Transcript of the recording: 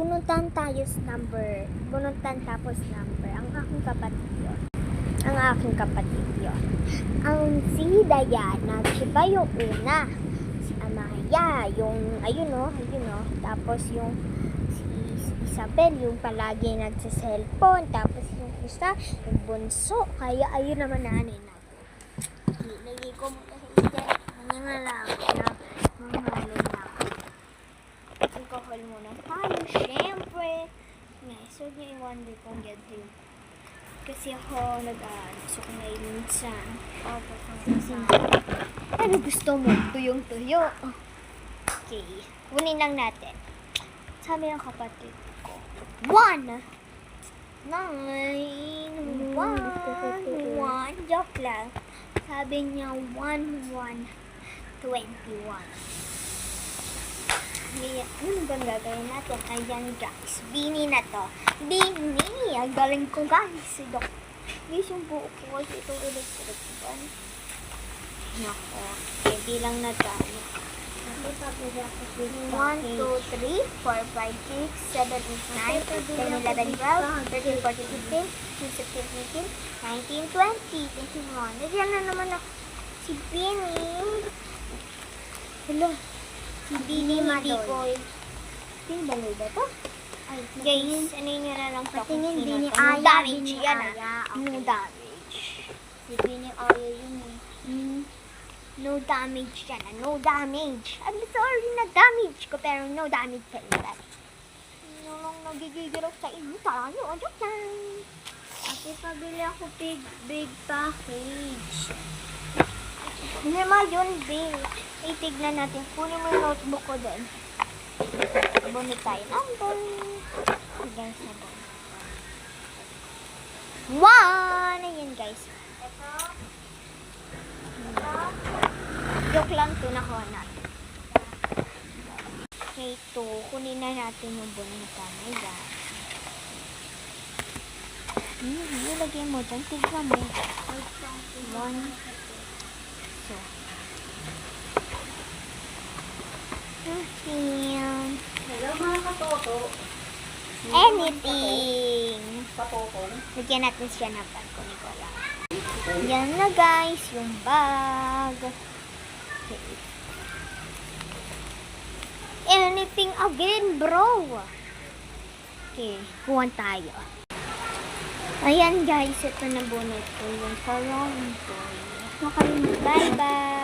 Bunutan tapos number. Ang aking kapatid yun. Ang si Diana, siya ba yung una? Si Amaya, yung, ayun o. Tapos yung si Isabel, yung palagi nagsa-cellphone. Tapos yung isa, yung bunso. Kaya ayun naman nanay na. Lagi ko muna sa isip. Ano na lang, mamalay na ako. Alcohol muna tayo, syempre. So, i-wonder kong ganito yung kasi ako gusto ko na minsan. Ano gusto mo? Tuyong-tuyo. Okay. Kunin lang natin. Sabi ng kapatid ko. 1. 9. 1. Joke lang. Sabi niya 1, 1, 21. Ano ba gagawin natin? Ayan guys. Bini na to. Bini! Ang galing ko guys. Guys, yung buo ko kasi itong electric fan. Nako. Pwede lang na tayo. 1, 2, 3, 4, 5, 6, 7, 8, 9, 10, 11, 12, 13, 14, 15, 16, 17, 18, 19, 20, 21. Nandiyan na naman ako. Si Bini. Hello. Si Bini Madoy. Bini Madoy ba ito? Guys, ano yun na lang ito? Patingin Bini No Aya. damage Bini yan Aya. No damage. Si Bini Aya yun eh. No damage yan. No damage. I'm sorry na damage ko pero no damage sa ilan. Yung lang nagigigil ako sa inyo. Tara nyo. Joke lang. Ate, pabili ako big package. Hindi naman yun, babe. Itignan natin. Kunin mo yung notebook ko doon. Abonit tayo. Number. Guys, sabon. 1! Ayan, guys. Joke lang ito. Nakuha natin. Okay, ito. Kunin na natin yung bonita. Ayan. Ilagay mo dyan. Tignan mo. 1. So. Hello mga katoto. Anything. Katotong. Lagyan natin siya ng bag ko, Nicola. Yan na guys, yung bag. Okay. Anything again, bro. Okay, kuhan tayo. Ayan guys, ito na bonnet ko yung Toronto. Bye-bye.